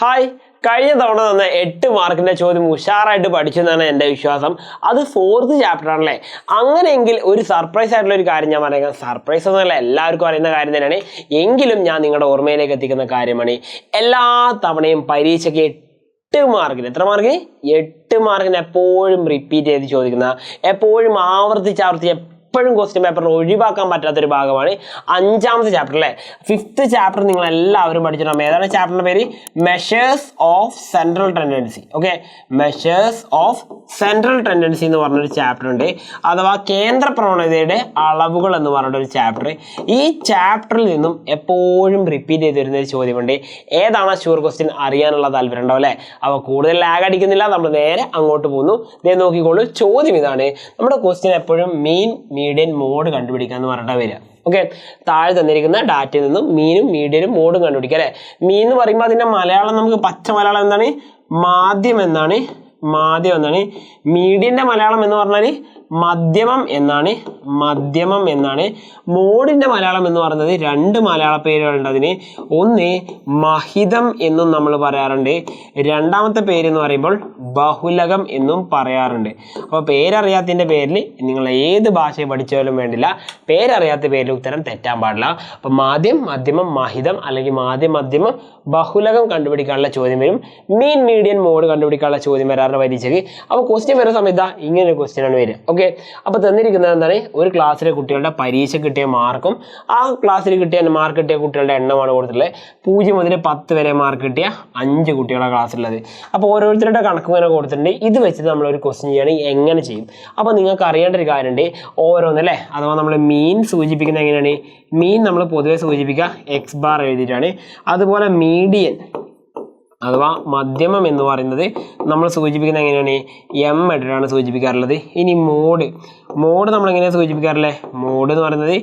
Hi, കഴിഞ്ഞ തവണ തന്ന 8 മാർക്കിന്റെ ചോദ്യം ഉഷാറായിട്ട് പഠിച്ചെന്നാണ് എൻ്റെ വിശ്വാസം. അത് 4th ചാപ്റ്റർ ആണല്ലേ. അങ്ങനെയെങ്കിൽ ഒരു സർപ്രൈസ് ആയിട്ടുള്ള ഒരു കാര്യം ഞാൻ പറയാം. സർപ്രൈസ് ഒന്നുമല്ല, എല്ലാവർക്കും അറിയുന്ന കാര്യം തന്നെയാണ്. എങ്കിലും ഞാൻ നിങ്ങളുടെ ഓർമ്മയിലേക്ക് എത്തിക്കുന്ന കാര്യമാണ്. എല്ലാ തവണയും പരീക്ഷയ്ക്ക് 8 മാർക്കിന്, എത്ര മാർക്കിന്? 8 മാർക്കിന് എപ്പോഴും റിപ്പീറ്റ് ചെയ്ത് ചോദിക്കുന്ന, എപ്പോഴും ആവർത്തിച്ച് എപ്പോഴും ക്വസ്റ്റ്യൻ പേപ്പറിൽ ഒഴിവാക്കാൻ പറ്റാത്തൊരു ഭാഗമാണ് 5ാമത്തെ ചാപ്റ്റർ അല്ലേ. 5th ചാപ്റ്റർ നിങ്ങൾ എല്ലാവരും പഠിച്ചിട്ടുണ്ടാകും. ഏതാണ് ചാപ്റ്ററിന്റെ പേര്? Measures of central tendency. Okay, measures of central tendency എന്ന് പറഞ്ഞൊരു ചാപ്റ്റർ ഉണ്ട്, അഥവാ കേന്ദ്ര പ്രവണതയുടെ അളവുകൾ എന്ന് പറഞ്ഞൊരു ചാപ്റ്റർ. ഈ ചാപ്റ്ററിൽ നിന്നും എപ്പോഴും റിപ്പീറ്റ് ചെയ്ത് വരുന്ന ഒരു ചോദ്യമുണ്ട്. ഏതാണ് ഷുവർ ക്വസ്റ്റ്യൻ അറിയാനുള്ള താല്പര്യം ഉണ്ടാവും അല്ലേ. അപ്പോൾ കൂടുതൽ ലാഗ് അടിക്കുന്നില്ല, നമ്മൾ നേരെ അങ്ങോട്ട് പോകുന്നു. ഇതേ നോക്കിക്കോളൂ. ചോദ്യം ഇതാണ്. നമ്മുടെ ക്വസ്റ്റ്യൻ എപ്പോഴും മീൻ, മീഡിയൻ, മോഡ് കണ്ടുപിടിക്കുക എന്ന് പറഞ്ഞിട്ട് വരിക. ഓക്കെ, താഴെ തന്നിരിക്കുന്ന ഡാറ്റയിൽ നിന്നും മീനും മീഡിയനും മോഡും കണ്ടുപിടിക്കുക അല്ലേ. മീൻ എന്ന് പറയുമ്പോൾ അതിൻ്റെ മലയാളം നമുക്ക് പച്ച മലയാളം എന്താണ്? മാധ്യം എന്നാണ്. മീഡിയൻ്റെ മലയാളം എന്ന് പറഞ്ഞാൽ മധ്യമം എന്നാണ്. മോഡിൻ്റെ മലയാളം എന്ന് പറയുന്നത് 2 മലയാള പേരുകളുണ്ട് അതിന്. ഒന്ന് മഹിതം എന്നും നമ്മൾ പറയാറുണ്ട്, രണ്ടാമത്തെ പേര് എന്ന് പറയുമ്പോൾ ബഹുലകം എന്നും പറയാറുണ്ട്. അപ്പോൾ പേരറിയാത്തതിൻ്റെ പേരിൽ നിങ്ങൾ ഏത് ഭാഷയെ പഠിച്ചാലും വേണ്ടില്ല, പേരറിയാത്ത പേരിൽ ഉത്തരം തെറ്റാൻ പാടില്ല. അപ്പോൾ മാധ്യം, മധ്യമം, മഹിതം അല്ലെങ്കിൽ മാധ്യം, മധ്യമം, ബഹുലകം കണ്ടുപിടിക്കാനുള്ള ചോദ്യം വരും. മീൻ, മീഡിയൻ, മോഡ് കണ്ടുപിടിക്കാനുള്ള ചോദ്യം വരാറുണ്ട് പരീക്ഷയ്ക്ക്. അപ്പോൾ ക്വസ്റ്റ്യൻ വരുന്ന സമയത്ത് ഇങ്ങനെ ഒരു ക്വസ്റ്റ്യൻ ആണ് വരിക. ഓക്കെ, അപ്പോൾ തന്നിരിക്കുന്നത് എന്താണ്? ഒരു ക്ലാസ്സിലെ കുട്ടികളുടെ പരീക്ഷ കിട്ടിയ മാർക്കും ആ ക്ലാസ്സിൽ മാർക്ക് കിട്ടിയ കുട്ടികളുടെ എണ്ണമാണ് കൊടുത്തിട്ടുള്ളത്. 0 മുതൽ 10 വരെ മാർക്ക് കിട്ടിയ 5 കുട്ടികളുടെ ക്ലാസ്സുള്ളത്. അപ്പോൾ ഓരോരുത്തരുടെ കണക്ക് ഇങ്ങനെ കൊടുത്തിട്ടുണ്ട്. ഇത് വെച്ചിട്ട് നമ്മളൊരു ക്വസ്റ്റ്യൻ ചെയ്യുകയാണെങ്കിൽ എങ്ങനെ ചെയ്യും? അപ്പോൾ നിങ്ങൾക്ക് അറിയേണ്ട ഒരു കാര്യമുണ്ട്. ഓരോന്നല്ലേ, അഥവാ നമ്മൾ മീൻ സൂചിപ്പിക്കുന്നത് എങ്ങനെയാണ്? മീൻ നമ്മൾ പൊതുവെ സൂചിപ്പിക്കുക X ബാർ എഴുതിയിട്ടാണ്. അതുപോലെ മീഡിയൻ അഥവാ മധ്യമം എന്ന് പറയുന്നത് നമ്മൾ സൂചിപ്പിക്കുന്നത് എങ്ങനെയാണ്? M ഇട്ടിട്ടാണ് സൂചിപ്പിക്കാറുള്ളത്. ഇനി മോഡ് നമ്മൾ എങ്ങനെയാണ് സൂചിപ്പിക്കാറുള്ളത്? മോഡ് എന്ന് പറയുന്നത്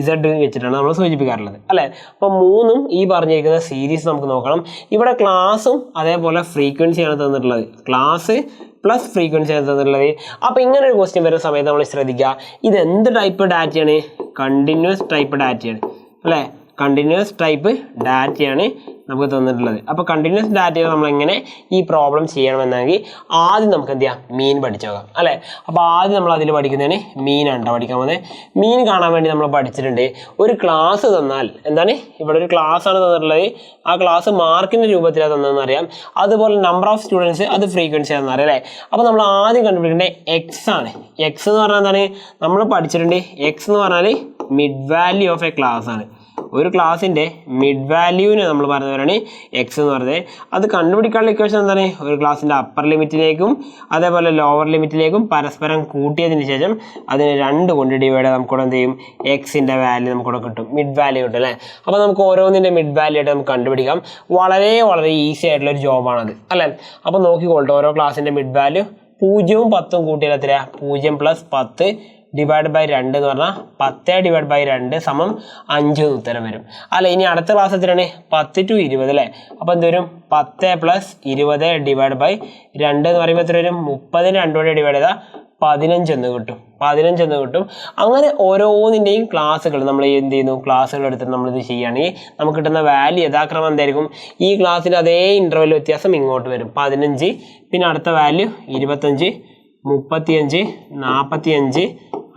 Z വെച്ചിട്ടാണ് നമ്മൾ സൂചിപ്പിക്കാറുള്ളത് അല്ലേ. അപ്പോൾ 3ഉം ഈ പറഞ്ഞിരിക്കുന്ന സീരീസ് നമുക്ക് നോക്കണം. ഇവിടെ ക്ലാസ്സും അതേപോലെ ഫ്രീക്വൻസിയാണ് തന്നിട്ടുള്ളത്. ക്ലാസ് പ്ലസ് ഫ്രീക്വൻസി ആണ് തന്നിട്ടുള്ളത്. അപ്പോൾ ഇങ്ങനെ ഒരു ക്വസ്റ്റ്യൻ വരുന്ന സമയത്ത് നമ്മൾ ശ്രദ്ധിക്കുക, ഇത് എന്ത് ടൈപ്പ് ഡാറ്റയാണ്? കണ്ടിന്യൂസ് ടൈപ്പ് ഡാറ്റയാണ് അല്ലേ. കണ്ടിന്യൂസ് ടൈപ്പ് ഡാറ്റയാണ് നമുക്ക് തന്നിട്ടുള്ളത്. അപ്പോൾ കണ്ടിന്യൂസ് ഡാറ്റയിൽ നമ്മളെങ്ങനെ ഈ പ്രോബ്ലം ചെയ്യണമെന്നെങ്കിൽ ആദ്യം നമുക്ക് എന്ത് ചെയ്യാം? മീൻ പഠിച്ചു നോക്കാം അല്ലേ. അപ്പോൾ ആദ്യം നമ്മൾ അതിൽ പഠിക്കുന്നതിന് മീനാണ് പഠിക്കാൻ പോകുന്നത്. മീൻ കാണാൻ വേണ്ടി നമ്മൾ പഠിച്ചിട്ടുണ്ട്. ഒരു ക്ലാസ് തന്നാൽ എന്താണ്? ഇവിടെ ഒരു ക്ലാസ് ആണ് തന്നിട്ടുള്ളത്. ആ ക്ലാസ് മാർക്കിൻ്റെ രൂപത്തിലാണ് തന്നതെന്ന് അറിയാം. അതുപോലെ നമ്പർ ഓഫ് സ്റ്റുഡൻസ്, അത് ഫ്രീക്വൻസി ആണെന്ന് അറിയാം അല്ലേ. അപ്പോൾ നമ്മൾ ആദ്യം കണ്ടുപിടിക്കേണ്ടത് എക്സ് ആണ്. എക്സ് എന്ന് പറഞ്ഞാൽ എന്താണ്? നമ്മൾ പഠിച്ചിട്ടുണ്ട്. എക്സ് എന്ന് പറഞ്ഞാൽ mid value of A class ആണ്. ഒരു ക്ലാസ്സിൻ്റെ മിഡ് വാല്യൂവിന് നമ്മൾ പറയുന്നവരാണ് എക്സ് എന്ന് പറയുന്നത്. അത് കണ്ടുപിടിക്കാനുള്ള ഇക്വേഷൻ എന്താണ്? ഒരു ക്ലാസ്സിൻ്റെ അപ്പർ ലിമിറ്റിലേക്കും അതേപോലെ ലോവർ ലിമിറ്റിലേക്കും പരസ്പരം കൂട്ടിയതിന് ശേഷം അതിനെ 2 കൊണ്ട് ഡിവൈഡ് ചെയ്താൽ നമുക്കിവിടെ എന്ത് ചെയ്യും? എക്സിൻ്റെ വാല്യൂ നമുക്കിവിടെ കിട്ടും, മിഡ് വാല്യൂ കിട്ടും അല്ലേ. അപ്പോൾ നമുക്ക് ഓരോന്നിൻ്റെ മിഡ് വാല്യൂ ആയിട്ട് നമുക്ക് കണ്ടുപിടിക്കാം. വളരെ ഈസി ആയിട്ടുള്ളൊരു ജോബാണത് അല്ലേ. അപ്പോൾ നോക്കിക്കോട്ടെ, ഓരോ ക്ലാസ്സിൻ്റെ മിഡ് വാല്യൂ 0ഉം 10ഉം കൂട്ടിയാൽ എത്രയാണ്? 0 + 10 ഡിവൈഡ് ബൈ 2 എന്ന് പറഞ്ഞാൽ 10 ഡിവൈഡ് ബൈ 2 സമം 5 ഉത്തരം വരും അല്ല. ഇനി അടുത്ത ക്ലാസ് എത്രയാണ്? 10 to 20 അല്ലേ. അപ്പോൾ എന്ത് വരും? 10 + 20 ഡിവൈഡ് ബൈ 2 എന്ന് പറയുമ്പോൾ എത്ര വരും? 30നെ 2 കൊണ്ട് ഡിവൈഡ് ചെയ്താൽ 15 എന്ന് കിട്ടും. അങ്ങനെ ഓരോന്നിൻ്റെയും ക്ലാസ്സുകൾ നമ്മൾ എന്ത് ചെയ്യുന്നു? ക്ലാസ്സുകൾ എടുത്തിട്ട് നമ്മളിത് ചെയ്യുകയാണെങ്കിൽ നമുക്ക് കിട്ടുന്ന വാല്യൂ യഥാക്രമം എന്തായിരിക്കും? ഈ ക്ലാസ്സിൽ അതേ ഇൻ്റർവെൽ വ്യത്യാസം ഇങ്ങോട്ട് വരും, 15. പിന്നെ അടുത്ത വാല്യൂ 25, 35, 45,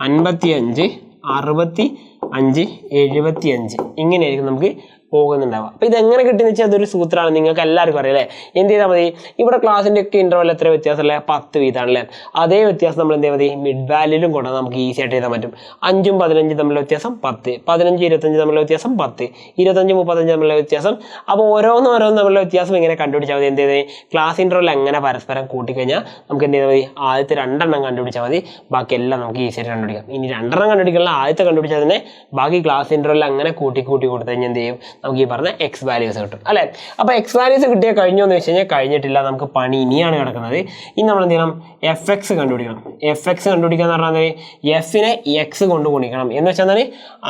55, 65, 75. ഇങ്ങനെയായിരിക്കും നമുക്ക് പോകുന്നുണ്ടാവുക. അപ്പോൾ ഇതെങ്ങനെ കിട്ടിയെന്ന് വെച്ചാൽ അതൊരു സൂത്രമാണ്, നിങ്ങൾക്ക് എല്ലാവർക്കും അറിയാം അല്ലേ. എന്ത് ചെയ്താൽ മതി? ഇവിടെ ക്ലാസ്സിൻ്റെ ഒക്കെ ഇൻ്റർവെൽ എത്ര വ്യത്യാസമല്ലേ? 10 വീതമാണല്ലേ. അതേ വ്യത്യാസം നമ്മൾ എന്ത് ചെയ്താൽ മതി? മിഡ് വാല്യൂലും കൊണ്ട് നമുക്ക് ഈസി ആയിട്ട് എഴുതാൻ പറ്റും. 5ഉം 15 തമ്മിലുള്ള വ്യത്യാസം 10, 15, 25 തമ്മിലുള്ള വ്യത്യാസം 10, 25, 35 തമ്മിലുള്ള വ്യത്യാസം. അപ്പോൾ ഓരോന്നും തമ്മിലുള്ള വ്യത്യാസം ഇങ്ങനെ കണ്ടുപിടിച്ചാൽ മതി. എന്ത് ചെയ്തത്? ക്ലാസ് ഇൻ്റർവെൽ അങ്ങനെ പരസ്പരം കൂട്ടിക്കഴിഞ്ഞാൽ നമുക്ക് എന്ത് ചെയ്താൽ മതി? ആദ്യത്തെ 2 എണ്ണം കണ്ടുപിടിച്ചാൽ മതി, ബാക്കിയെല്ലാം നമുക്ക് ഈസി ആയിട്ട് കണ്ടുപിടിക്കാം. ഇനി 2 എണ്ണം കണ്ടുപിടിക്കാനുള്ള ആദ്യത്തെ കണ്ടുപിടിച്ചാൽ തന്നെ ബാക്കി ക്ലാസ് ഇൻ്റർവെൽ അങ്ങനെ കൂട്ടി കൊടുത്തു കഴിഞ്ഞാൽ എന്ത് ചെയ്യും? നമുക്ക് ഈ പറഞ്ഞ എക്സ് വാല്യൂസ് കിട്ടും അല്ലേ. അപ്പോൾ എക്സ് വാല്യൂസ് കിട്ടിയാൽ കഴിഞ്ഞോ എന്ന് വെച്ച് കഴിഞ്ഞാൽ കഴിഞ്ഞിട്ടില്ല, നമുക്ക് പണി ഇനിയാണ് കിടക്കുന്നത്. ഇനി നമ്മൾ എന്ത് ചെയ്യണം? FX കണ്ടുപിടിക്കണം. FX കണ്ടുപിടിക്കുക എന്ന് പറഞ്ഞാൽ എഫിനെ എക്സ് കൊണ്ട് ഗുണിക്കണം എന്ന് വെച്ചാൽ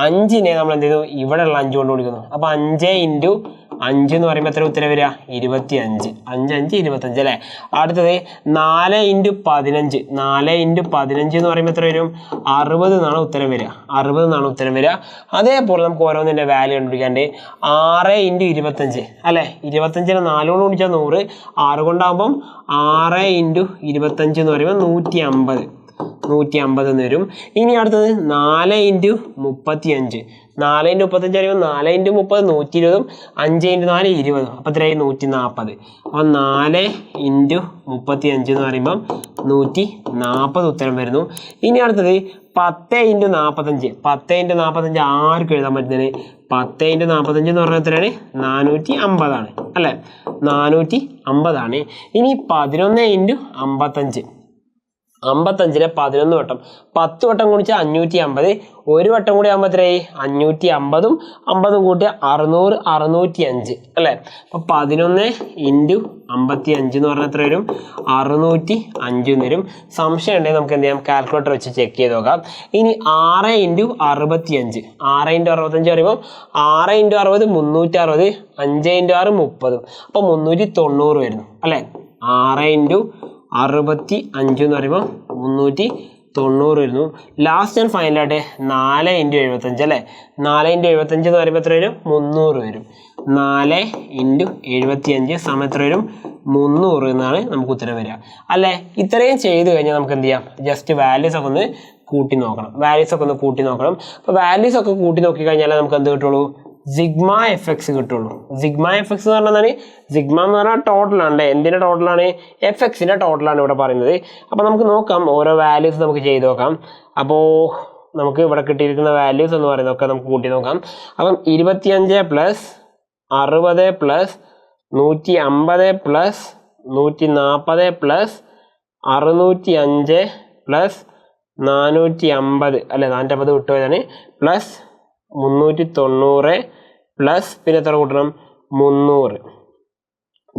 5നെ നമ്മൾ എന്ത് ചെയ്തു? ഇവിടെയുള്ള 5 കൊണ്ട് ഗുണിക്കുന്നു. അപ്പോൾ 5 × 5 എന്ന് പറയുമ്പോൾ എത്ര ഉത്തരം വരിക? 25. 5 5 25 അല്ലേ? അടുത്തത് 4 × 15. 4 × 15 എന്ന് പറയുമ്പോൾ എത്ര വരും? 60 എന്നാണ് ഉത്തരം വരിക. 60 എന്നാണ് ഉത്തരം വരിക. അതേപോലെ നമുക്ക് ഓരോന്നിൻ്റെ വാല്യൂ കണ്ടുപിടിക്കാണ്ട് 6 × 25 അല്ലേ? 25നെ 4 കൊണ്ട് ഗുണിച്ചാൽ 100, 6 കൊണ്ടാകുമ്പം 6 × 25 എന്ന് പറയുമ്പോൾ 150. 150 എന്ന് വരും. ഇനി അടുത്തത് 4 × 35. 4 × 35 അറിയുമ്പോൾ 4 × 30 120, 5 × 4 20. അപ്പം എത്രയായി? 140. അപ്പം 4 × 35 എന്ന് പറയുമ്പം 140 ഉത്തരം വരുന്നു. ഇനി അടുത്തത് 10 × 45. 10 × 45 ആർക്കും എഴുതാൻ പറ്റുന്നത്? 10 × 45 എന്ന് പറഞ്ഞാൽ എത്രയാണ്? 450 ആണ് അല്ലേ? 450 ആണ്. ഇനി 11 × 55. 55നെ 11 വട്ടം, 10 വട്ടം ഗുണിച്ചാൽ 550. ഒരു വട്ടം കൂടി ആകുമ്പോൾ എത്രയായി? 550ഉം 50ഉം കൂട്ടിയ 600, 605 അല്ലേ? അപ്പം 11 × 55 എന്ന് പറഞ്ഞാൽ എത്ര വരും? 605 എന്ന് വരും. സംശയം ഉണ്ടെങ്കിൽ നമുക്ക് എന്ത് ചെയ്യാം? കാൽക്കുലേറ്റർ വെച്ച് ചെക്ക് ചെയ്ത് നോക്കാം. ഇനി 6 × 65. 6 × 65 പറയുമ്പോൾ 6 × 60 360, 5 × 6 30. അപ്പം 390 വരുന്നു അല്ലേ? 6 × 65 എന്ന് പറയുമ്പോൾ 390 വരുന്നു. ലാസ്റ്റ് ആൻഡ് ഫൈനലായിട്ട് 4 × 75 അല്ലേ? 4 × 75 എന്ന് പറയുമ്പോൾ എത്ര വരും? 300 വരും. 4 × 75 സമയം എത്ര വരും? 300 എന്നാണ് നമുക്ക് ഉത്തരം വരിക അല്ലേ? ഇത്രയും ചെയ്ത് കഴിഞ്ഞാൽ നമുക്ക് എന്ത് ചെയ്യാം? ജസ്റ്റ് വാല്യൂസ് ഒക്കെ ഒന്ന് കൂട്ടി നോക്കണം. അപ്പോൾ വാല്യൂസ് ഒക്കെ കൂട്ടി നോക്കി കഴിഞ്ഞാൽ നമുക്ക് എന്ത് കിട്ടുള്ളൂ? സിഗ്മ എഫ് എക്സ് കിട്ടുള്ളൂ. സിഗ്മ എഫ് എക്സ് എന്ന് പറഞ്ഞാൽ സിഗ്മ എന്ന് പറഞ്ഞാൽ ടോട്ടലാണ്. എന്തിൻ്റെ ടോട്ടലാണ്? എഫ് എക്സിൻ്റെ ടോട്ടലാണ് ഇവിടെ പറയുന്നത്. അപ്പോൾ നമുക്ക് നോക്കാം, ഓരോ വാല്യൂസ് നമുക്ക് ചെയ്ത് നോക്കാം. അപ്പോൾ നമുക്ക് ഇവിടെ കിട്ടിയിരിക്കുന്ന വാല്യൂസ് എന്ന് പറയുന്നതൊക്കെ നമുക്ക് കൂട്ടി നോക്കാം. അപ്പം 25 + 60 + 150 + 140 + 605 + 450 അല്ലെ? 450 വിട്ടുപോയതാണ്. + 390 പ്ലസ് പിന്നെ എത്ര കൂട്ടണം? 300.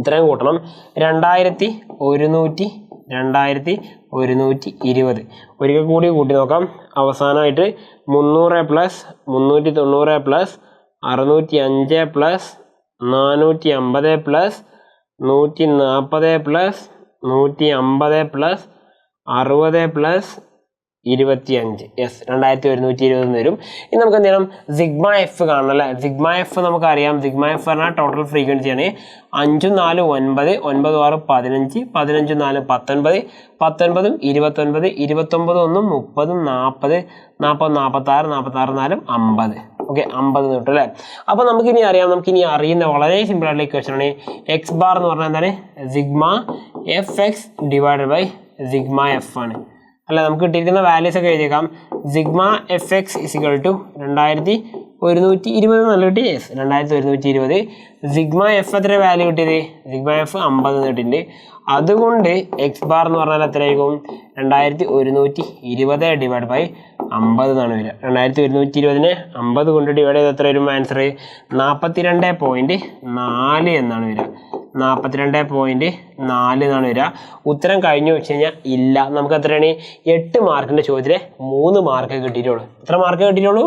ഇത്രയും കൂട്ടണം. 2120. ഒരിക്കൽ കൂടി കൂട്ടി നോക്കാം. അവസാനമായിട്ട് 300 + 390 + 605 + 450 + 140 + 150 + 60 + 25. യെസ്, 2120 വരും. ഇനി നമുക്ക് എന്ത് ചെയ്യണം? സിഗ്മ എഫ് കാണണം അല്ലേ? സിഗ്മ എഫ് നമുക്കറിയാം. സിഗ്മ എഫ് പറഞ്ഞാൽ ടോട്ടൽ ഫ്രീക്വൻസിയാണ്. 5 4 9, 9 6 15, 15 4 19, 19 29, 29 1 30, 40, 40 46, 46 4 50. ഓക്കെ, 50 കിട്ടും അല്ലേ? അപ്പോൾ നമുക്കിനി അറിയാം, നമുക്കിനി അറിയുന്ന വളരെ സിമ്പിൾ ആയിട്ടുള്ള ഇക്വേഷൻ ആണ്. എക്സ് ബാർ എന്ന് പറഞ്ഞാൽ എന്താണ്? Sigma F X divided by sigma F ആണ് അല്ല? നമുക്ക് കിട്ടിയിരിക്കുന്ന വാല്യൂസ് ഒക്കെ എഴുതിയേക്കാം. Sigma F X is equal to 2120 നല്ല കിട്ടി. യെസ്, 2120. സിഗ്മ എഫ് എത്ര വാല്യൂ കിട്ടിയത്? സിഗ്മ എഫ് 50 കിട്ടിയിട്ടുണ്ട്. അതുകൊണ്ട് എക്സ് ബാർ എന്ന് പറഞ്ഞാൽ എത്രയായിരിക്കും? 2120 ഡിവൈഡ് ബൈ 50 എന്നാണ് വരിക. 2120നെ 50 കൊണ്ട് ഡിവൈഡ് ചെയ്ത് എത്ര വരും ആൻസർ? 42.4 എന്നാണ് വരിക. 42.4 എന്നാണ് വരിക. ഉത്തരം കഴിഞ്ഞു വെച്ച് കഴിഞ്ഞാൽ ഇല്ല. നമുക്ക് എത്രയാണ്? 8 മാർക്കിൻ്റെ ചോദ്യത്തിൽ 3 മാർക്ക് കിട്ടിയിട്ടുള്ളൂ. എത്ര മാർക്ക് കിട്ടിയിട്ടുള്ളൂ?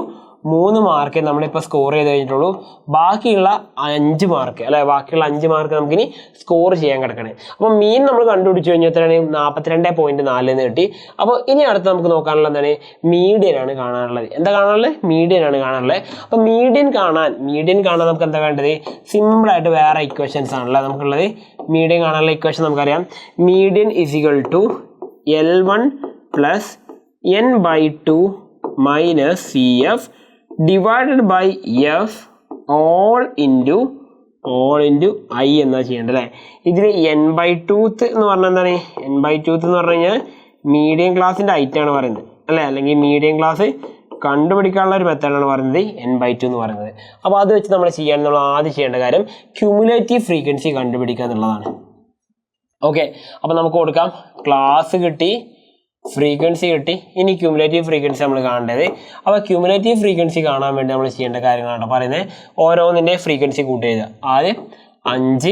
3 മാർക്ക് നമ്മളിപ്പോൾ സ്കോർ ചെയ്ത് കഴിഞ്ഞിട്ടുള്ളൂ. ബാക്കിയുള്ള 5 മാർക്ക് അല്ലെ? ബാക്കിയുള്ള 5 മാർക്ക് നമുക്കിനി സ്കോർ ചെയ്യാൻ കിടക്കണേ. അപ്പോൾ മീൻ നമ്മൾ കണ്ടുപിടിച്ച് കഴിഞ്ഞാൽ എത്രയാണ്? 42.4 എന്ന് കിട്ടി. അപ്പോൾ ഇനി അടുത്ത് നമുക്ക് നോക്കാനുള്ളത് എന്താണ്? മീഡിയൻ ആണ് കാണാനുള്ളത്. എന്താ കാണാനുള്ളത്? മീഡിയൻ ആണ് കാണാനുള്ളത്. അപ്പോൾ മീഡിയൻ കാണാൻ നമുക്ക് എന്താ വേണ്ടത്? സിമ്പിളായിട്ട് വേറെ ഇക്വേഷൻസ് ആണല്ലോ നമുക്കുള്ളത്. മീഡിയൻ കാണാനുള്ള ഇക്വേഷൻ നമുക്കറിയാം. Median is equal to L1 + n/2 - CF divided by F whole into I എന്നാ ചെയ്യേണ്ടത് അല്ലേ? ഇതിൽ n/2 എന്ന് പറഞ്ഞാൽ എന്താണ്? n/2 എന്ന് പറഞ്ഞു കഴിഞ്ഞാൽ മീഡിയം ക്ലാസിൻ്റെ ഐറ്റാണ് പറയുന്നത് അല്ലേ? അല്ലെങ്കിൽ മീഡിയം ക്ലാസ് കണ്ടുപിടിക്കാനുള്ള ഒരു മെത്തേഡാണ് പറയുന്നത് n/2 എന്ന് പറയുന്നത്. അപ്പോൾ അത് വെച്ച് നമ്മൾ ആദ്യം ചെയ്യേണ്ട കാര്യം ക്യുമുലേറ്റീവ് ഫ്രീക്വൻസി കണ്ടുപിടിക്കുക എന്നുള്ളതാണ്. ഓക്കെ, അപ്പോൾ നമുക്ക് കൊടുക്കാം. ക്ലാസ് കിട്ടി, ഫ്രീക്വൻസി കിട്ടി. ഇനി ക്യുമുലേറ്റീവ് ഫ്രീക്വൻസി നമ്മൾ കാണേണ്ടത്. അപ്പോൾ ക്യുമുലേറ്റീവ് ഫ്രീക്വൻസി കാണാൻ വേണ്ടി നമ്മൾ ചെയ്യേണ്ട കാര്യങ്ങളാണ് പറയുന്നത്. ഓരോന്നിൻ്റെ ഫ്രീക്വൻസി കൂട്ടി എഴുതുക. ആദ്യം 5,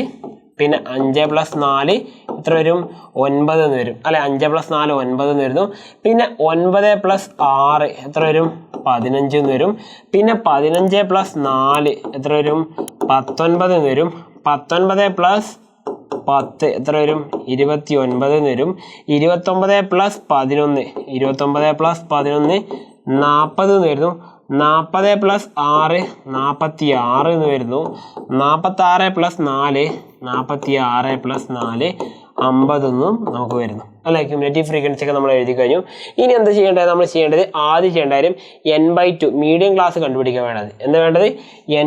പിന്നെ 5 + 4 എത്ര വരും? 9 എന്ന് വരും അല്ലെ? 5 + 4 9 എന്ന് വരുന്നു. പിന്നെ 9 + 6 എത്ര വരും? 15 എന്ന് വരും. പിന്നെ 15 + 4 എത്ര വരും? 19 എന്ന് വരും. 19 പ്ലസ് 10 എത്ര വരും? 29 എന്ന് വരും. 29 പ്ലസ് 11 40 എന്ന് വരുന്നു. 40 പ്ലസ് 6 46 എന്ന് വരുന്നു. 46 പ്ലസ് 4 50 എന്നും നമുക്ക് വരുന്നു അല്ലെ. ക്യുമുലേറ്റീവ് ഫ്രീക്വൻസി ഒക്കെ നമ്മൾ എഴുതി കഴിഞ്ഞു. ഇനി എന്താ ചെയ്യേണ്ടത്? നമ്മൾ ചെയ്യേണ്ടത് ആദ്യം ചെയ്യേണ്ട കാര്യം n/2 മീഡിയം ക്ലാസ് കണ്ടുപിടിക്കാൻ വേണ്ടത്. എന്താ വേണ്ടത്?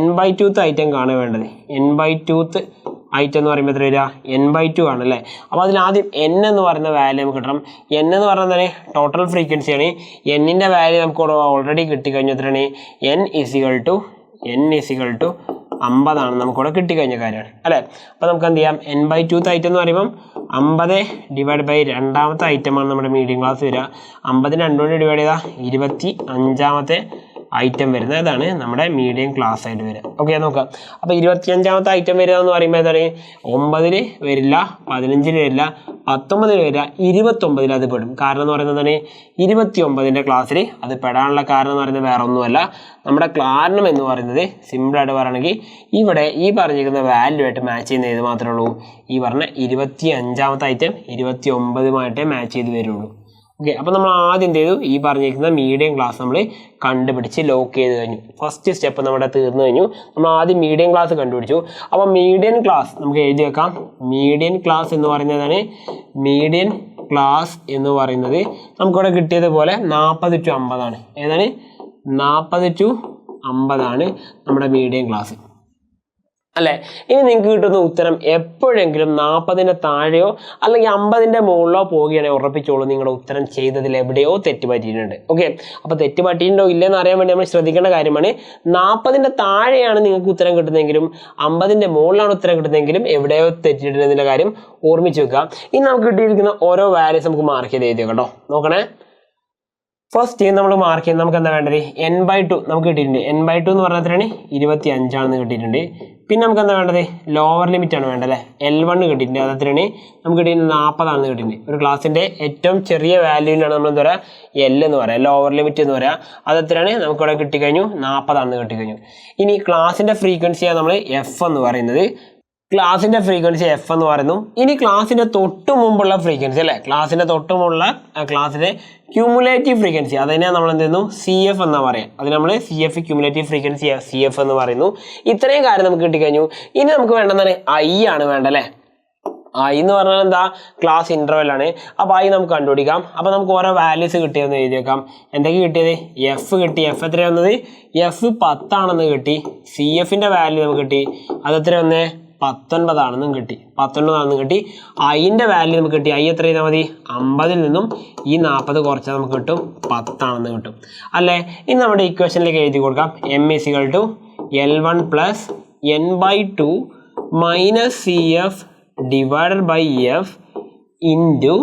n/2th ഐറ്റം കാണുക വേണ്ടത്. n/2th ഐറ്റം എന്ന് പറയുമ്പോൾ എത്ര വരിക? n/2 ആണ് അല്ലേ. അപ്പോൾ അതിലാദ്യം n എന്ന് പറയുന്ന വാല്യൂ നമുക്ക് കിട്ടണം. n എന്ന് പറയുന്നത് ടോട്ടൽ ഫ്രീക്വൻസിയാണ്. n-ന്റെ വാല്യൂ നമുക്ക് ഓൾറെഡി കിട്ടിക്കഴിഞ്ഞു. എത്രയാണ്? n = 50 നമുക്കിവിടെ കിട്ടിക്കഴിഞ്ഞ കാര്യമാണ് അല്ലേ. അപ്പോൾ നമുക്ക് എന്ത് ചെയ്യാം? n/2th ഐറ്റം എന്ന് പറയുമ്പം 50 ഡിവൈഡ് ബൈ രണ്ടാമത്തെ ഐറ്റമാണ് നമ്മുടെ മീഡിയം ക്ലാസ് വരിക. 50 2 കൊണ്ട് ഡിവൈഡ് ചെയ്താൽ 25ാമത്തെ ഐറ്റം വരുന്നത് അതാണ് നമ്മുടെ മീഡിയം ക്ലാസ് ആയിട്ട് വരിക. ഓക്കെ നോക്കാം. അപ്പോൾ 25ാമത്തെ ഐറ്റം വരിക എന്ന് പറയുമ്പോൾ എന്താണ്? 9 വരില്ല, 15 വരില്ല, 19 വരില്ല, 29 അത് പെടും. കാരണം എന്ന് പറയുന്നത് എന്താണ്? 29ന്റെ ക്ലാസ്സിൽ അത് പെടാനുള്ള കാരണം എന്ന് പറയുന്നത് വേറെ ഒന്നുമല്ല. നമ്മുടെ കാരണം എന്ന് പറയുന്നത് സിമ്പിളായിട്ട് പറയുകയാണെങ്കിൽ ഇവിടെ ഈ പറഞ്ഞിരിക്കുന്ന വാല്യൂ ആയിട്ട് മാച്ച് ചെയ്യുന്ന ഏത് മാത്രമേ ഉള്ളൂ? ഈ പറഞ്ഞ 25ാമത്തെ ഐറ്റം 29മായിട്ടേ മാച്ച് ചെയ്ത് വരുള്ളൂ. ഓക്കെ. അപ്പോൾ നമ്മൾ ആദ്യം എന്ത് ചെയ്തു? ഈ പറഞ്ഞിരിക്കുന്ന മീഡിയം ക്ലാസ് നമ്മൾ കണ്ടുപിടിച്ച് ലോക്ക് ചെയ്ത് കഴിഞ്ഞു. ഫസ്റ്റ് സ്റ്റെപ്പ് നമ്മുടെ തീർന്നു കഴിഞ്ഞു. നമ്മൾ ആദ്യം മീഡിയം ക്ലാസ് കണ്ടുപിടിച്ചു. അപ്പോൾ മീഡിയൻ ക്ലാസ് നമുക്ക് എഴുതി വെക്കാം. മീഡിയൻ ക്ലാസ് എന്ന് പറയുന്നതാണ് നമുക്കിവിടെ കിട്ടിയതുപോലെ 40 to 50 ആണ്. ഏതാണ്? 40 to 50 ആണ് നമ്മുടെ മീഡിയം ക്ലാസ് അല്ലേ. ഇനി നിങ്ങൾക്ക് കിട്ടുന്ന ഉത്തരം എപ്പോഴെങ്കിലും 40ന് താഴെയോ അല്ലെങ്കിൽ 50ന്റെ മുകളിലോ പോവുകയാണെങ്കിൽ ഉറപ്പിച്ചോളൂ നിങ്ങളുടെ ഉത്തരം ചെയ്തതിൽ എവിടെയോ തെറ്റ് പറ്റിയിട്ടുണ്ട്. ഓക്കെ. അപ്പോൾ തെറ്റ് പറ്റിയിട്ടുണ്ടോ ഇല്ലെന്ന് അറിയാൻ വേണ്ടി നമ്മൾ ശ്രദ്ധിക്കേണ്ട കാര്യമാണ്. 40ന്റെ താഴെയാണ് നിങ്ങൾക്ക് ഉത്തരം കിട്ടുന്നതെങ്കിലും 50ന്റെ മുകളിലാണ് ഉത്തരം കിട്ടുന്നതെങ്കിലും എവിടെയോ തെറ്റിയിട്ടുണ്ടെന്നുള്ള കാര്യം ഓർമ്മിച്ച് വെക്കുക. ഇനി നമുക്ക് കിട്ടിയിരിക്കുന്ന ഓരോ വാല്യൂസ് നമുക്ക് മാർക്ക് ചെയ്ത് എഴുതിയോ കേട്ടോ. നോക്കണേ. ഫസ്റ്റ് നമ്മൾ മാർക്ക് ചെയ്യുന്നത് നമുക്ക് എന്താ വേണ്ടത്? n/2 നമുക്ക് കിട്ടിയിട്ടുണ്ട്. n/2 എന്ന് പറഞ്ഞാൽ എത്രയാണ്? 25 ആണെന്ന് കിട്ടിയിട്ടുണ്ട്. പിന്നെ നമുക്ക് എന്താ വേണ്ടത്? ലോവർ ലിമിറ്റ് ആണ് വേണ്ടത് അല്ലേ. L1 കിട്ടിയിട്ടുണ്ട്. അത് എത്രയാണ്? നമുക്ക് കിട്ടിയിട്ടുണ്ട് 40 ആണെന്ന് കിട്ടിയിട്ടുണ്ട്. ഒരു ക്ലാസ്സിന്റെ ഏറ്റവും ചെറിയ വാല്യൂവിനാണ് നമ്മൾ എന്താ പറയുക? L എന്ന് പറയാം, ലോവർ ലിമിറ്റ് എന്ന് പറയാം. അത് എത്രയാണ്? നമുക്കിവിടെ കിട്ടിക്കഴിഞ്ഞു 40 ആണെന്ന് കിട്ടിക്കഴിഞ്ഞു. ഇനി ക്ലാസിന്റെ ഫ്രീക്വൻസിയാണ് നമ്മൾ F എന്ന് പറയുന്നത്. ക്ലാസിന്റെ ഫ്രീക്വൻസി F എന്ന് പറയുന്നു. ഇനി ക്ലാസിന്റെ തൊട്ട് മുമ്പുള്ള ഫ്രീക്വൻസി അല്ലേ, ക്ലാസിന്റെ ക്യൂമുലേറ്റീവ് ഫ്രീക്വൻസി അതിനെ നമ്മൾ എന്ത് ചെയ്യുന്നു? CF എന്നാ പറയാം. അതിന് നമ്മൾ CF ക്യൂമുലേറ്റീവ് ഫ്രീക്വൻസി CF എന്ന് പറയുന്നു. ഇത്രയും കാര്യം നമുക്ക് കിട്ടിക്കഴിഞ്ഞു. ഇനി നമുക്ക് വേണ്ടതാണ് I ആണ് വേണ്ടല്ലേ. I എന്ന് പറഞ്ഞാൽ എന്താ? ക്ലാസ് ഇന്റർവെൽ ആണ്. അപ്പോൾ I നമുക്ക് കണ്ടുപിടിക്കാം. അപ്പോൾ നമുക്ക് ഓരോ വാല്യൂസ് കിട്ടിയെന്ന് എഴുതി വെക്കാം. എന്തൊക്കെ കിട്ടിയത്? F കിട്ടി. F എത്ര വന്നത്? F 10 ആണെന്ന് കിട്ടി. CFന്റെ വാല്യൂ നമുക്ക് കിട്ടി. അത് എത്ര വന്നേ? 19 ആണെന്നും കിട്ടി. 19 ആണെന്നും കിട്ടി. I-ന്റെ വാല്യൂ നമുക്ക് കിട്ടി. I എത്ര ചെയ്താൽ മതി? 50ൽ നിന്നും ഈ 40 കുറച്ചാൽ നമുക്ക് കിട്ടും 10 ആണെന്ന് കിട്ടും അല്ലേ. ഇനി നമ്മുടെ ഇക്വേഷനിലേക്ക് എഴുതി കൊടുക്കാം. M = L1 + n/2 - CF divided by F into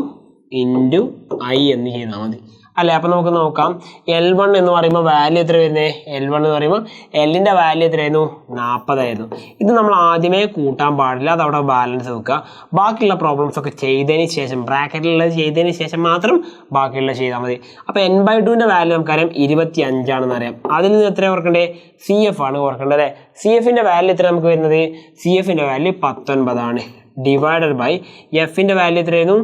I എന്ന് ചെയ്താൽ മതി അല്ലേ. അപ്പോൾ നമുക്ക് നോക്കാം. L1 എന്ന് പറയുമ്പോൾ വാല്യൂ എത്ര വരുന്നത്? L1 എന്ന് പറയുമ്പോൾ L-ന്റെ വാല്യൂ എത്രയായിരുന്നു? 40 ആയിരുന്നു. ഇത് നമ്മൾ ആദ്യമേ കൂട്ടാൻ പാടില്ല, അത് അവിടെ ബാലൻസ് വെക്കുക. ബാക്കിയുള്ള പ്രോബ്ലംസ് ഒക്കെ ചെയ്തതിന് ശേഷം, ബ്രാക്കറ്റിലുള്ളത് ചെയ്തതിന് ശേഷം മാത്രം ബാക്കിയുള്ള ചെയ്താൽ മതി. അപ്പോൾ n/2ന്റെ വാല്യൂ നമുക്കറിയാം 25 ആണെന്ന് അറിയാം. അതിൽ നിന്ന് എത്ര ഓർക്കണ്ടേ? CF ആണ് ഓർക്കേണ്ടത് അല്ലേ. CFന്റെ വാല്യൂ എത്ര നമുക്ക് വരുന്നത്? CFന്റെ വാല്യൂ 19 ആണ്. ഡിവൈഡഡ് ബൈ Fന്റെ വാല്യൂ എത്രയായിരുന്നു?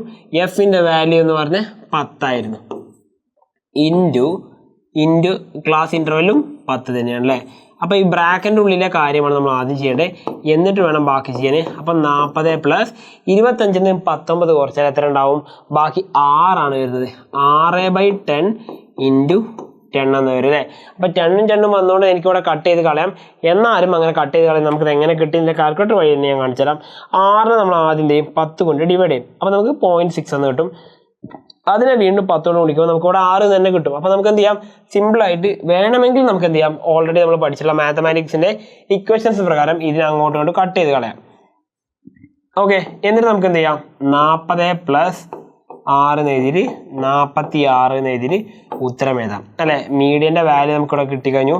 Fന്റെ വാല്യൂ എന്ന് പറഞ്ഞാൽ 10 ആയിരുന്നു. ഇൻറ്റു ക്ലാസ് ഇൻ്റർവെല്ലും 10 തന്നെയാണ് അല്ലേ. അപ്പോൾ ഈ ബ്രാക്കറ്റിൻ്റെ ഉള്ളിലെ കാര്യമാണ് നമ്മൾ ആദ്യം ചെയ്യേണ്ടത്, എന്നിട്ട് വേണം ബാക്കി ചെയ്യാൻ. അപ്പം 40 + 25 19 കുറച്ചാൽ എത്ര ഉണ്ടാവും? ബാക്കി 6 ആണ് വരുന്നത്. 6/10 ഇൻറ്റു 10 എന്ന് വരും അല്ലേ. അപ്പോൾ 10ഉം 10ഉം വന്നുകൊണ്ട് എനിക്കിവിടെ കട്ട് ചെയ്ത് കളയാം. എന്നാലും അങ്ങനെ കട്ട് ചെയ്ത് കളയാം. നമുക്കിത് എങ്ങനെ കിട്ടിയതിൻ്റെ കാൽക്കുലേറ്റർ വഴി തന്നെ ഞാൻ കാണിച്ചു തരാം. 6 നമ്മൾ ആദ്യം ചെയ്യും 10 കൊണ്ട് ഡിവൈഡ് ചെയ്യും. അപ്പോൾ നമുക്ക് 0.6 എന്ന് കിട്ടും. അതിനെ വീണ്ടും 10 കൊണ്ട് വിളിക്കുമ്പോൾ നമുക്ക് ഇവിടെ 6 തന്നെ കിട്ടും. അപ്പോൾ നമുക്ക് എന്ത് ചെയ്യാം? സിമ്പിളായിട്ട് വേണമെങ്കിൽ നമുക്ക് എന്ത് ചെയ്യാം? ഓൾറെഡി നമ്മൾ പഠിച്ചിട്ടുള്ള മാത്തമാറ്റിക്സിൻ്റെ ഇക്വേഷൻസ് പ്രകാരം ഇതിനെ അങ്ങോട്ടും കൊണ്ട് കട്ട് ചെയ്ത് കളയാം. ഓക്കെ. എന്നിട്ട് നമുക്ക് എന്ത് ചെയ്യാം? 40 + 6 എന്ന് എഴുതിയിട്ട് 46 എന്ന് എഴുതിയിട്ട് ഉത്തരം എഴുതാം അല്ലേ. മീഡിയൻ്റെ വാല്യൂ നമുക്കിവിടെ കിട്ടിക്കഴിഞ്ഞു.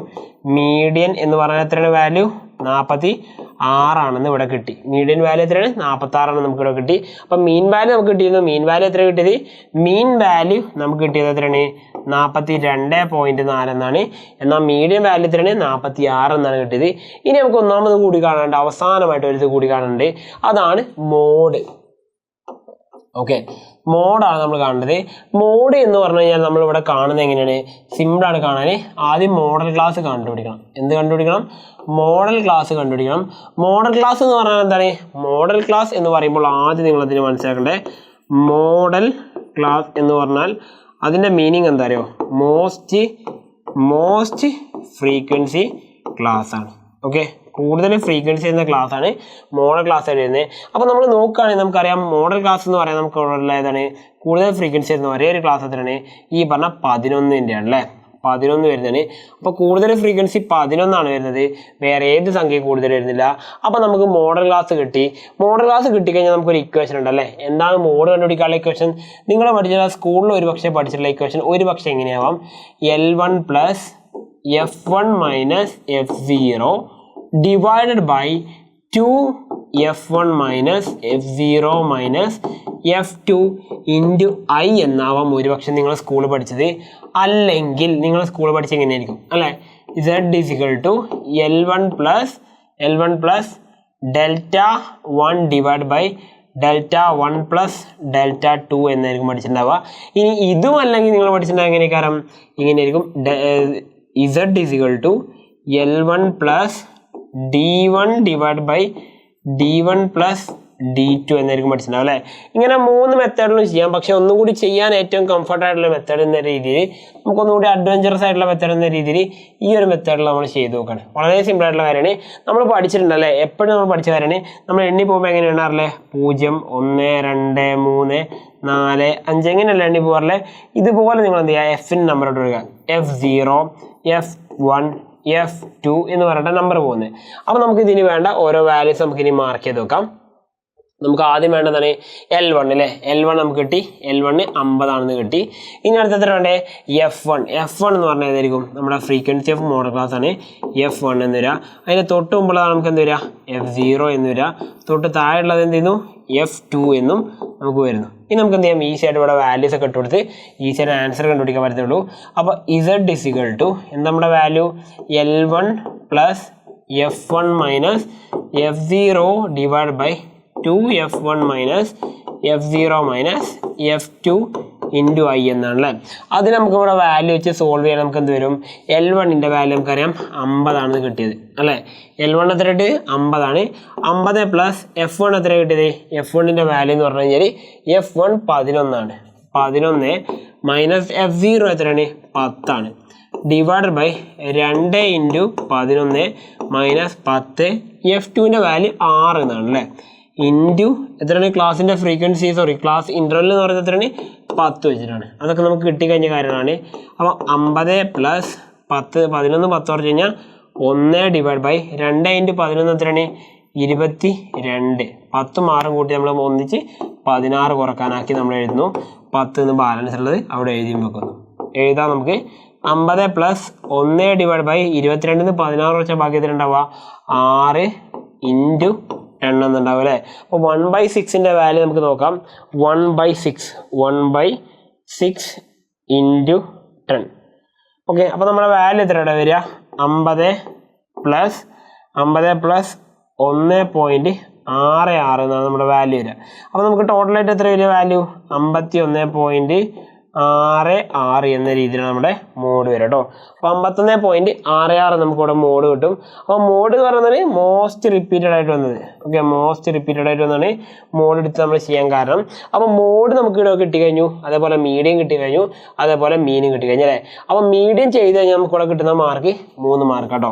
മീഡിയൻ എന്ന് പറഞ്ഞാൽ എത്രയാണ് വാല്യൂ? 46 6 ഇവിടെ കിട്ടി. മീഡിയൻ വാല്യൂ എത്രയാണ്? 46 നമുക്ക് ഇവിടെ കിട്ടി. അപ്പം മീൻ വാല്യൂ നമുക്ക് കിട്ടിയിരുന്നു. മീൻ വാല്യൂ എത്ര കിട്ടിയത്? മീൻ വാല്യൂ നമുക്ക് കിട്ടിയത് എത്രയാണ്? 42.4 എന്നാണ്. എന്നാൽ മീഡിയൻ വാല്യൂ എത്രയാണ്? 46 എന്നാണ് കിട്ടിയത്. ഇനി നമുക്ക് ഒന്നാമത് കൂടി കാണാനുണ്ട്, അവസാനമായിട്ട് ഒരു കൂടി കാണാനുണ്ട്, അതാണ് മോഡ്. ഓക്കെ, മോഡാണ് നമ്മൾ കാണുന്നത്. മോഡ് എന്ന് പറഞ്ഞു കഴിഞ്ഞാൽ നമ്മളിവിടെ കാണുന്നത് എങ്ങനെയാണ്? സിമ്പിളാണ് കാണാൻ. ആദ്യം മോഡൽ ക്ലാസ് കണ്ടുപിടിക്കണം. എന്ത് കണ്ടുപിടിക്കണം? മോഡൽ ക്ലാസ് കണ്ടുപിടിക്കണം. മോഡൽ ക്ലാസ് എന്ന് പറഞ്ഞാൽ എന്താണ്? മോഡൽ ക്ലാസ് എന്ന് പറയുമ്പോൾ ആദ്യം നിങ്ങൾ അതിന് മനസ്സിലാക്കണ്ടേ, മോഡൽ ക്ലാസ് എന്ന് പറഞ്ഞാൽ അതിൻ്റെ മീനിങ് എന്താ അറിയോ? മോസ്റ്റ് ഫ്രീക്വൻസി ക്ലാസ് ആണ്. ഓക്കെ, കൂടുതൽ ഫ്രീക്വൻസി എന്ന ക്ലാസ് ആണ് മോഡൽ ക്ലാസ് ആയിട്ട് വരുന്നത്. അപ്പോൾ നമ്മൾ നോക്കുകയാണെങ്കിൽ നമുക്കറിയാം മോഡൽ ക്ലാസ് എന്ന് പറയാൻ നമുക്ക് ഉള്ള ഏതാണ്? കൂടുതൽ ഫ്രീക്വൻസി വരുന്ന ഒരേ ഒരു ക്ലാസ് എത്രയാണ്? ഈ പറഞ്ഞ 11ൻ്റെ ആണ് അല്ലേ? 11 വരുന്നതാണ്. അപ്പോൾ കൂടുതൽ ഫ്രീക്വൻസി 11 വരുന്നത്, വേറെ ഏത് സംഖ്യ കൂടുതൽ വരുന്നില്ല. അപ്പോൾ നമുക്ക് മോഡൽ ക്ലാസ് കിട്ടി. മോഡൽ ക്ലാസ് കിട്ടിക്കഴിഞ്ഞാൽ നമുക്കൊരു ഇക്വേഷൻ ഉണ്ടല്ലേ? എന്താണ് മോഡ് കണ്ടുപിടിക്കാനുള്ള ഇക്വേഷൻ? നിങ്ങൾ പഠിച്ച സ്കൂളിൽ ഒരു പക്ഷേ പഠിച്ചിട്ടുള്ള ഇക്വേഷൻ ഒരു പക്ഷേ എങ്ങനെയാവാം? L1 + F1 - F0 divided by 2F1 - F0 - F2 into I എന്നാവാം ഒരുപക്ഷെ നിങ്ങൾ സ്കൂളിൽ പഠിച്ചത്. അല്ലെങ്കിൽ നിങ്ങൾ സ്കൂളിൽ പഠിച്ചത് എങ്ങനെയായിരിക്കും അല്ലേ? Z = L1 plus Δ1 divided by Δ1 plus Δ2 എന്നായിരിക്കും പഠിച്ചിട്ടുണ്ടാവുക. ഇനി ഇതും അല്ലെങ്കിൽ നിങ്ങൾ പഠിച്ചിട്ടുണ്ടാവുക എങ്ങനെയായിരിക്കും? ഇങ്ങനെയായിരിക്കും. Z = L1 plus D1 divided by D1 plus D2 എന്നായിരിക്കും പഠിച്ചിട്ടുണ്ടാവും അല്ലേ? ഇങ്ങനെ 3 മെത്തേഡിലും ചെയ്യാം. പക്ഷെ ഒന്നും കൂടി ചെയ്യാൻ ഏറ്റവും കംഫർട്ട് ആയിട്ടുള്ള മെത്തേഡ് എന്ന രീതിയിൽ, നമുക്കൊന്നുകൂടി അഡ്വഞ്ചറസ് ആയിട്ടുള്ള മെത്തേഡ് എന്ന രീതിയിൽ ഈ ഒരു മെത്തേഡിൽ നമ്മൾ ചെയ്ത് നോക്കണം. വളരെ സിമ്പിൾ ആയിട്ടുള്ള കാര്യമാണ്. നമ്മൾ പഠിച്ചിട്ടുണ്ടല്ലേ? എപ്പോഴും നമ്മൾ പഠിച്ച കാര്യമാണ്. നമ്മൾ എണ്ണി പോകുമ്പോൾ എങ്ങനെ എണ്ണാറില്ലേ? 0, 1, 2, 3, 4, 5 എങ്ങനെയല്ല എണ്ണി പോകാറില്ലേ? ഇതുപോലെ നിങ്ങൾ എന്ത് ചെയ്യുക? F-ന് നമ്പർ ഇട്ട് കൊടുക്കുക. F0, F1, F2 എന്ന് പറഞ്ഞിട്ട് നമ്പർ പോകുന്നത്. അപ്പോൾ നമുക്ക് ഇതിന് വേണ്ട ഓരോ വാല്യൂസ് നമുക്ക് ഇനി മാർക്ക് ചെയ്ത് നോക്കാം. നമുക്ക് ആദ്യം വേണ്ടതാണ് L1 അല്ലേ? L1 നമുക്ക് കിട്ടി. L1 50 കിട്ടി. ഇനി അടുത്ത എത്ര വേണ്ടേ? F1 എന്ന് പറഞ്ഞാൽ ഏതായിരിക്കും? നമ്മുടെ ഫ്രീക്വൻസി ഓഫ് മോഡൽ ക്ലാസ് ആണ് F1 എന്ന് വരിക. അതിന് തൊട്ട് മുമ്പുള്ളതാണ് നമുക്ക് എന്ത് വരിക? F0 എന്ന് വരിക. തൊട്ട് താഴെയുള്ളത് എന്ത് ചെയ്യുന്നു? F2 എന്നും നമുക്ക് വരുന്നു. ഇനി നമുക്ക് എന്ത് ചെയ്യാം? ഈസി ആയിട്ട് ഇവിടെ വാല്യൂസ് ഒക്കെ ഇട്ട് കൊടുത്ത് ഈസി ആയിട്ട് ആൻസർ കണ്ടുപിടിക്കാൻ പറ്റത്തുള്ളൂ. അപ്പോൾ Z = എന്താ നമ്മുടെ value? L1 plus F1 minus F0 divided by 2F1 minus F0 minus F2 into I എന്നാണല്ലേ? അത് നമുക്ക് ഇവിടെ വാല്യൂ വെച്ച് സോൾവ് ചെയ്യാൻ നമുക്ക് എന്ത് വരും? L1ൻ്റെ വാല്യൂ നമുക്കറിയാം 50 കിട്ടിയത് അല്ലേ? L1 എത്ര കിട്ടിയത്? 50. 50 പ്ലസ് F1 എത്ര കിട്ടിയത്? F1ൻ്റെ വാല്യൂ എന്ന് പറഞ്ഞു കഴിഞ്ഞാൽ F1 11. 11 മൈനസ് F0 എത്രയാണ്? 10 ഡിവൈഡഡ് ബൈ 2 into 11 മൈനസ് 10. F2ൻ്റെ വാല്യൂ 6 എന്നാണ് അല്ലേ? ഇൻറ്റു എത്രയാണ്? ക്ലാസിൻ്റെ ഫ്രീക്വൻസി ക്ലാസ് ഇൻ്റർവെൽ എന്ന് പറയുന്നത് എത്രയാണ്? 10 വെച്ചിട്ടാണ്. അതൊക്കെ നമുക്ക് കിട്ടിക്കഴിഞ്ഞ കാര്യമാണ്. അപ്പോൾ 50 പ്ലസ് 10, 11 10 കുറച്ച് കഴിഞ്ഞാൽ 1 ഡിവൈഡ് ബൈ 2 into 11 എത്രയാണ്? 22. 10 6 കൂട്ടി നമ്മൾ ഒന്നിച്ച് 16 കുറക്കാനാക്കി നമ്മൾ എഴുതുന്നു. 10 എന്ന് ബാലൻസ് ഉള്ളത് അവിടെ എഴുതി വെക്കുന്നു. എഴുതാം നമുക്ക്. 50 പ്ലസ് 1 ഡിവൈഡ് ബൈ 22 16 വെച്ചാൽ ബാക്കി എത്ര ഉണ്ടാവുക? 6 into 10 എന്നുണ്ടാവും അല്ലേ? അപ്പോൾ 1/6ൻ്റെ വാല്യൂ നമുക്ക് നോക്കാം. 1/6 into 10. ഓക്കെ, അപ്പോൾ നമ്മുടെ വാല്യൂ എത്രയാണ് വരിക? 50 പ്ലസ് 1.66 എന്നാണ് നമ്മുടെ വാല്യൂ വരിക. അപ്പോൾ നമുക്ക് ടോട്ടലായിട്ട് എത്ര വരിക വാല്യൂ? 51.66 എന്ന രീതിയിലാണ് നമ്മുടെ മോഡ് വരിക കേട്ടോ. അപ്പോൾ 51.66 നമുക്കിവിടെ മോഡ് കിട്ടും. അപ്പോൾ മോഡ് എന്ന് പറയുന്നത് മോസ്റ്റ് റിപ്പീറ്റഡ് ആയിട്ട് വന്നത്. ഓക്കെ, മോസ്റ്റ് റിപ്പീറ്റഡ് ആയിട്ട് വന്നാണ് മോഡ് എടുത്ത് നമ്മൾ ചെയ്യാൻ കാരണം. അപ്പോൾ മോഡ് നമുക്ക് ഇവിടെ കിട്ടിക്കഴിഞ്ഞു, അതേപോലെ മീഡിയം കിട്ടിക്കഴിഞ്ഞു, അതേപോലെ മീനും കിട്ടിക്കഴിഞ്ഞു അല്ലേ? അപ്പോൾ മീഡിയം ചെയ്ത് കഴിഞ്ഞാൽ നമുക്കിവിടെ കിട്ടുന്ന മാർക്ക് 3 മാർക്ക് കേട്ടോ.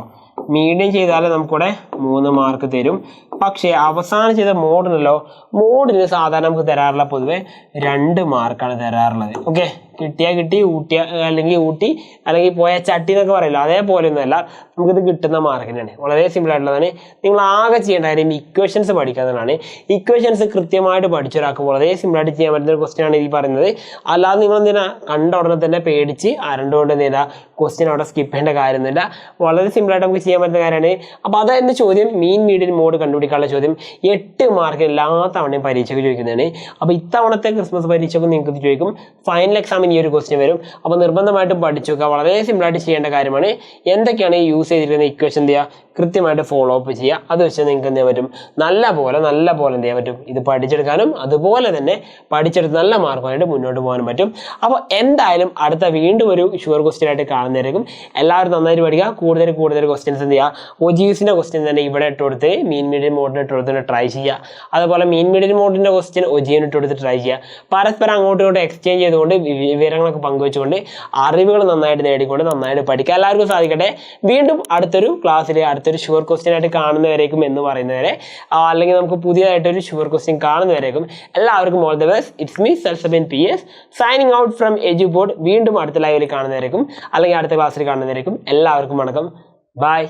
മീഡിയം ചെയ്താൽ നമുക്കിവിടെ 3 മാർക്ക് തരും. പക്ഷേ അവസാനം ചെയ്ത മോഡിനല്ലോ, മോഡിന് സാധാരണ നമുക്ക് തരാറുള്ള പൊതുവെ 2 മാർക്കാണ് തരാറുള്ളത്. ഓക്കെ, കിട്ടിയാൽ കിട്ടി, ഊട്ടി അല്ലെങ്കിൽ പോയ ചട്ടി എന്നൊക്കെ പറയില്ല, അതേപോലെ ഒന്നുമല്ല, നമുക്കിത് കിട്ടുന്ന മാർക്കിനാണ്. വളരെ സിമ്പിൾ ആയിട്ടുള്ളതാണ്. നിങ്ങൾ ആകെ ചെയ്യേണ്ട കാര്യം ഇക്വേഷൻസ് പഠിക്കാവുന്നതാണ്. ഇക്വേഷൻസ് കൃത്യമായിട്ട് പഠിച്ചൊരാക്കുമ്പോൾ വളരെ സിമ്പിളായിട്ട് ചെയ്യാൻ പറ്റുന്ന ഒരു ക്വസ്റ്റ്യൻ ആണ് ഈ പറയുന്നത്. അല്ലാതെ നിങ്ങൾ എന്തിനാ കണ്ട ഉടനെ തന്നെ പേടിച്ച് അരണ്ടുകൊണ്ട് എന്തിനാ ക്വസ്റ്റ്യൻ അവിടെ സ്കിപ്പ് ചെയ്യേണ്ട കാര്യമൊന്നുമില്ല. വളരെ സിമ്പിളായിട്ട് നമുക്ക് ചെയ്യാൻ പറ്റുന്ന കാര്യമാണ്. അപ്പോൾ അതായിരുന്നു ചോദ്യം. മീൻ മീഡിയൻ മോഡ് കണ്ടുപിടിക്കാനുള്ള ചോദ്യം 8 മാർക്ക് എല്ലാ തവണയും പരീക്ഷയ്ക്ക് ചോദിക്കുന്നതാണ്. അപ്പോൾ ഇത്തവണത്തെ ക്രിസ്മസ് പരീക്ഷയ്ക്ക് നിങ്ങൾക്ക് ചോദിക്കും. ഫൈനൽ എക്സാമിന് ഈ ഒരു ക്വസ്റ്റ്യൻ വരും. അപ്പോൾ നിർബന്ധമായിട്ടും പഠിച്ചു വെക്കുക. വളരെ സിമ്പിളായിട്ട് ചെയ്യേണ്ട കാര്യമാണ്. എന്തൊക്കെയാണ് യൂസ് ചെയ്തിരിക്കുന്ന ഇക്വേഷൻ എന്ത് ചെയ്യുക, കൃത്യമായിട്ട് ഫോളോ അപ്പ് ചെയ്യുക. അത് വെച്ച് നിങ്ങൾക്ക് എന്ത് ചെയ്യാൻ പറ്റും, നല്ല പോലെ എന്ത് ചെയ്യാൻ പറ്റും, ഇത് പഠിച്ചെടുക്കാനും അതുപോലെ തന്നെ പഠിച്ചെടുത്ത് നല്ല മാർക്കുമായിട്ട് മുന്നോട്ട് പോകാനും പറ്റും. അപ്പോൾ എന്തായാലും അടുത്ത വീണ്ടും ഒരു ഷുവർ ക്വസ്റ്റ്യൻ ആയിട്ട് കാണുന്നതായിരിക്കും. എല്ലാവരും നന്നായിട്ട് പഠിക്കുക. കൂടുതൽ ക്വസ്റ്റ്യൻസ് എന്ത് ചെയ്യുക, OGSന്റെ ക്വസ്റ്റ്യൻ തന്നെ ഇവിടെ ഇട്ട് കൊടുത്ത് മീൻ മീഡിയൻ മോഡിന് ഇട്ട് കൊടുത്ത് ട്രൈ ചെയ്യുക. അതുപോലെ മീൻ മീഡിയൻ മോഡിന്റെ ക്വസ്റ്റ്യൻ OGN ഇട്ട് കൊടുത്ത് ട്രൈ ചെയ്യുക. പരസ്പരം അങ്ങോട്ടും ഇങ്ങോട്ടും എക്സ്ചേഞ്ച് ചെയ്തുകൊണ്ട് വിവരങ്ങളൊക്കെ പങ്കുവെച്ചുകൊണ്ട് അറിവുകൾ നന്നായിട്ട് നേടിക്കൊണ്ട് നന്നായിട്ട് പഠിക്കുക. എല്ലാവർക്കും സാധിക്കട്ടെ. വീണ്ടും അടുത്തൊരു ക്ലാസ്സിൽ അടുത്തൊരു ഷുവർ ക്വസ്റ്റ്യൻ ആയിട്ട് കാണുന്നവരേക്കും എന്ന് പറയുന്നവരെ, അല്ലെങ്കിൽ നമുക്ക് പുതിയതായിട്ടൊരു ഷുവർ ക്വസ്റ്റ്യൻ കാണുന്നവരേക്കും എല്ലാവർക്കും all the best. It's me Salsabin PS signing out from Eduboard. വീണ്ടും അടുത്ത ലൈവിൽ കാണുന്നവരേക്കും അല്ലെങ്കിൽ അടുത്ത ക്ലാസ്സിൽ കാണുന്നവരേക്കും എല്ലാവർക്കും വണക്കം. ബൈ.